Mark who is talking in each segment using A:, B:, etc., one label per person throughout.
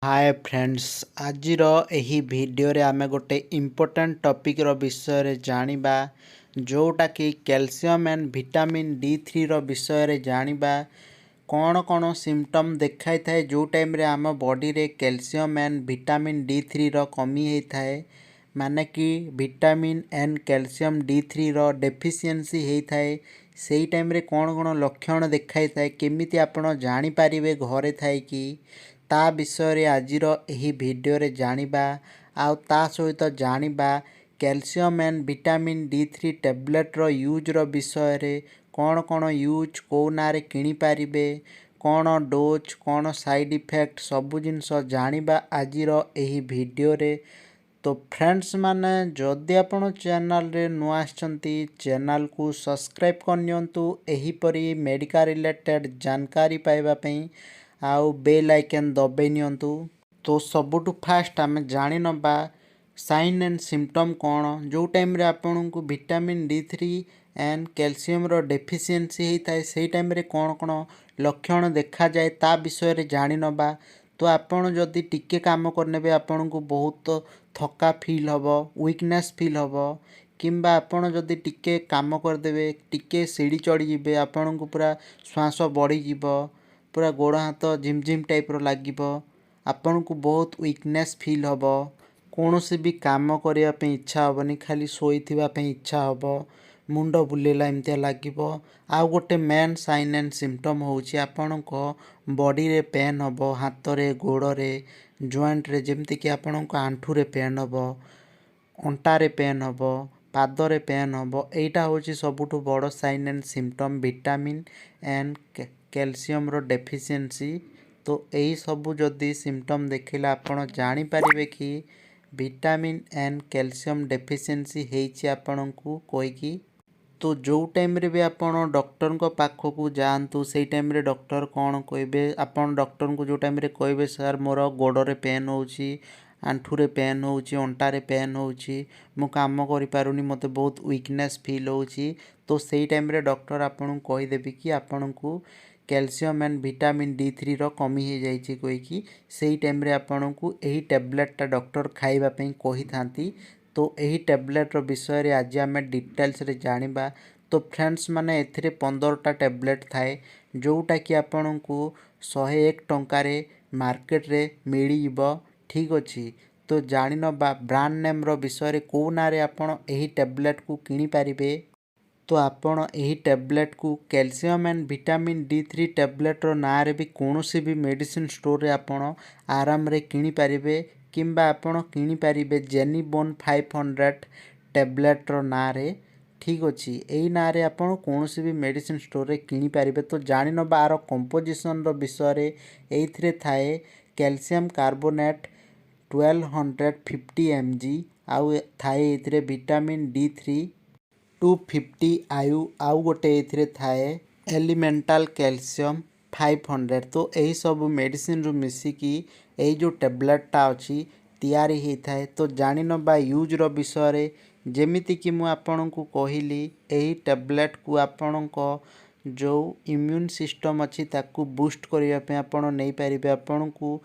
A: Hi friends आजिर एही video रे आमे गोटे इम्पोर्टेंट टॉपिक रो विषय रे जानिबा जोटा कि कैल्शियम एंड विटामिन D3 रो विषय रे जानिबा कौन कौन सिम्पटम देखाई थाए जो टाइम रे आम बॉडी रे कैल्शियम एंड विटामिन D3 रो कमी होई थाए माने कि विटामिन एंड कैल्शियम D3 रो डेफिशिएंसी होई थाए सेही टाइम रे कौन कौन लक्षण देखाई थाए केमिति आपण जानि पारिबे घरे थाए कि ता विषय रे आजिर एही वीडियो रे जानिबा आउ ता सहित जानिबा calcium and vitamin D3 tablet रो यूज रो विषय रे कौन कौन यूज को ना रे किनि पारिबे कौन डोज कौन साइड इफेक्ट सबु जिनस जानिबा आजिर एही वीडियो रे। तो फ्रेंड्स माने जदि आपण चैनल रे नुआ आछंती चैनल को सब्सक्राइब करनियंतु एही परी मेडिकल रिलेटेड जानकारी पाइबा पई आउ बेल आइकन दबाई नियंतु। तो सबुठु फास्ट आमे जानि नबा साइन एंड सिम्पटम कौन जो टाइम रे आपन को विटामिन D3 एंड कैल्शियम रो डेफिशिएंसी होता है से टाइम रे कौन कौन लक्षण देखा जाए ता विषय रे जानि नबा। तो आपन जदि टिके काम करनेबे आपन को बहुत थका फील हबो वीकनेस फील हबो किंबा आपन जदि टिके काम करदेबे टिके सीढ़ी चढ़ी जिबे आपन को पूरा श्वास बढ़ी जिवो पूरा गोड़ हाथ झिम झिम टाइप रो लागिबो आपन को बहुत वीकनेस फील हबो कौनसी भी काम करिया पे इच्छा हबनी खाली सोईथिबा पे इच्छा हबो मुंड बुलेला एमतिया लागिबो। आउ गोटे मेन साइन एंड सिम्पटम होउची आपन को बॉडी रे पेन हबो हाथ रे गोड़ रे जॉइंट रे जेमति कि आपन को आंठू रे पेन हबो अंटा रे पेन हबो पाद रे पेन हबो एटा होची सबुठु बड़ sign and symptom vitamin and calcium रो डेफिशिएंसी। तो यही सबू जदि सिम्पटम देखिला आपण जानि पारिबे कि विटामिन एंड कैल्शियम डेफिशिएंसी हेइची आपण को कोइकी। तो जो टाइम रे भी आपण डॉक्टर को पाखो को जानतु सेही टाइम रे डॉक्टर कौन कहबे आपण डॉक्टर को जो टाइम रे कहबे सर मोर गोड़ रे पेन होउची आंठू रे पेन होउची अंटा रे पेन होउची मु काम करि पारुनी मते बहुत वीकनेस फील होउची। तो सेही टाइम रे डॉक्टर आपण को कहि देबी कि आपण को कैल्शियम एंड विटामिन D3 रो कमी हो जाइए कोईकी सेही टाइम रे आपण को एही टैबलेट डॉक्टर खाइबा पई कहि थांती। तो एही टैबलेट रो विषय रे आज आमे डिटेल्स रे जानिबा। तो फ्रेंड्स माने एथिरे 15टा टैबलेट थाए जोटा कि आपण को 101 टंका रे मार्केट रे मिली जिवो ठीक अछि। तो जानि नबा ब्रांड नेम रो विषय रे को ना रे आपण एही टैबलेट को किनि पारिबे। तो आपण एही टैबलेट को calcium and vitamin D3 tablet रो ना रे भी कोनोसी भी मेडिसिन स्टोर रे आपण आराम रे किनि पारिबे किंबा आपण किनि पारिबे जेनीबोन 500 टैबलेट रो ना रे ठीक अछि एही ना रे आपण कोनोसी भी मेडिसिन स्टोर रे किनि पारिबे। तो जानि नबा आरो कंपोजिशन रो विषय रे एथिरे थाए कैल्शियम कार्बोनेट 1250 mg आउ थाए एथिरे विटामिन D3 250 आउ गोटे एथिरे थाए एलिमेंटल कैल्शियम 500। तो यही सब मेडिसिन रु मिसिकी यही जो टैबलेटा अच्छी तैयारी होई थाए। तो जानि नबा यूज रो विषय रे जेमिति कि मु आपन को कहिली यही टैबलेट को आपन को जो इम्यून सिस्टम अच्छी ताकू बूस्ट करिया पे आपन नै पारिबे आपन को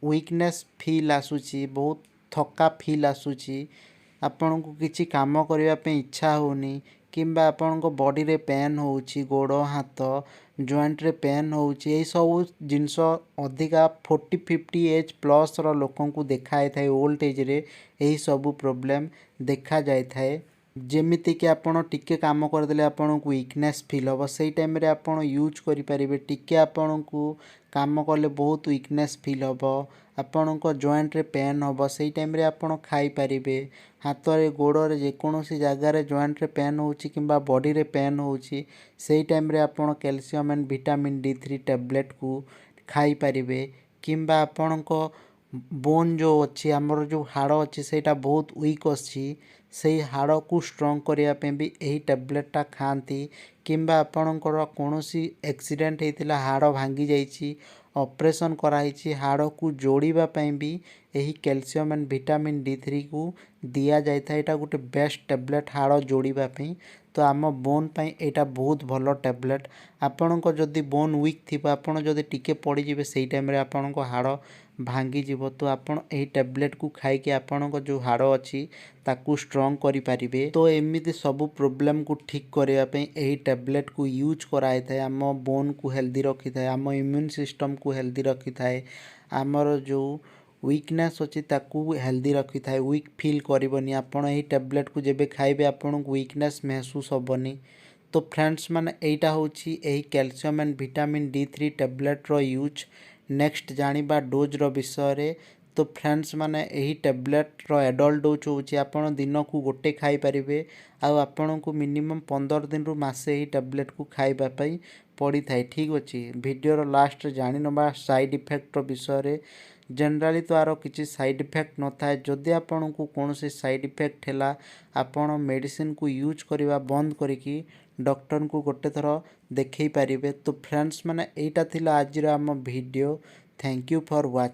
A: वीकनेस फील आसुची बहुत थका फील आसुची आपन को किछि काम करिया पे इच्छा होनी किंबा आपन को बॉडी रे पेन होउची गोड़ हाथ जॉइंट रे पेन होउची ए सब जिंस अधिका 40-50 एज प्लस रो लोकन को देखाय थाए ओल्ड एज रे एही सब प्रॉब्लम देखा जाय थाए। जेमिति कि आपण टिके काम कर देले आपण को वीकनेस फील हो सेही टाइम रे आपण यूज करि परिबे टिके आपण को काम करले बहुत वीकनेस फील हो आपण को जॉइंट रे पेन हो सेही टाइम रे आपण खाई परिबे हाथ रे गोड़ रे जे कोनोसी जगह रे जॉइंट रे पेन होउची किंबा बॉडी रे पेन होउची सेही टाइम रे आपण calcium and vitamin D3 tablet को खाई परिबे किंबा आपण को बोन जो अच्छी आमर जो हाड़ अच्छी सेटा बहुत वीक अच्छी से हाड़ को स्ट्रंग करिया पे भी यही टैबलेटा खाती किंबा आपणकर कौनसी एक्सीडेंट होता हाड़ भांगी जाइए ऑपरेशन कराई हाड़ को जोड़िबा पई भी यही कैल्शियम एंड विटामिन D3 को दिया जाता है गोटे बेस्ट टैबलेट हाड़ जोड़िबा पई। तो आम बोन पाई एटा बहुत भलो टैबलेट आपण को जदि बोन वीक थी आपण जदि टिके पड़ी जिवे सेही टाइम रे आपण को हाड़ ଭାଙ୍ଗିଯିବ। ତ ଆପଣ ଏହି ଟ୍ୟାବଲେଟ୍କୁ ଖାଇକି ଆପଣଙ୍କ ଯେଉଁ ହାଡ଼ ଅଛି ତାକୁ ଷ୍ଟ୍ରଙ୍ଗ କରିପାରିବେ। ତ ଏମିତି ସବୁ ପ୍ରୋବ୍ଲେମ୍କୁ ଠିକ୍ କରିବା ପାଇଁ ଏହି ଟ୍ୟାବଲେଟ୍କୁ ୟୁଜ୍ କରାଯାଇଥାଏ। ଆମ ବୋନ୍କୁ ହେଲ୍ଦି ରଖିଥାଏ, ଆମ ଇମ୍ୟୁନ୍ ସିଷ୍ଟମ୍କୁ ହେଲ୍ଦି ରଖିଥାଏ, ଆମର ଯେଉଁ ୱିକନେସ୍ ଅଛି ତାକୁ ହେଲ୍ଦି ରଖିଥାଏ। ୱିକ୍ ଫିଲ୍ କରିବନି। ଆପଣ ଏହି ଟ୍ୟାବଲେଟ୍କୁ ଯେବେ ଖାଇବେ ଆପଣଙ୍କୁ ୱିକନେସ୍ ମେହସୁସ୍ ହେବନି। ତ ଫ୍ରେଣ୍ଡସ୍ ମାନେ ଏଇଟା ହେଉଛି ଏହି କ୍ୟାଲସିୟମ୍ ଆଣ୍ଡ ଭିଟାମିନ୍ D3 ଟ୍ୟାବଲେଟ୍ର ୟୁଜ୍। ନେକ୍ସଟ ଜାଣିବା ଡୋଜ୍ର ବିଷୟରେ। ତ ଫ୍ରେଣ୍ଡସ୍ ମାନେ ଏହି ଟ୍ୟାବଲେଟ୍ର ଏଡଲ୍ଟ ଡୋଜ୍ ହେଉଛି ଆପଣ ଦିନକୁ ଗୋଟେ ଖାଇପାରିବେ, ଆଉ ଆପଣଙ୍କୁ ମିନିମମ୍ 15 ଦିନରୁ ମାସେ ଏହି ଟ୍ୟାବଲେଟ୍କୁ ଖାଇବା ପାଇଁ ପଡ଼ିଥାଏ। ଠିକ୍ ଅଛି, ଭିଡ଼ିଓର ଲାଷ୍ଟରେ ଜାଣିନେବା ସାଇଡ଼୍ ଇଫେକ୍ଟର ବିଷୟରେ। ଜେନେରାଲି ତ ଆର କିଛି ସାଇଡ଼୍ ଇଫେକ୍ଟ ନଥାଏ। ଯଦି ଆପଣଙ୍କୁ କୌଣସି ସାଇଡ଼୍ ଇଫେକ୍ଟ ହେଲା ଆପଣ ମେଡ଼ିସିନକୁ ୟୁଜ୍ କରିବା ବନ୍ଦ କରିକି ଡକ୍ଟରଙ୍କୁ ଗୋଟେ ଥର ଦେଖେଇ ପାରିବେ। ତ ଫ୍ରେଣ୍ଡସ୍ ମାନେ ଏଇଟା ଥିଲା ଆଜିର ଆମ video. Thank you for watching.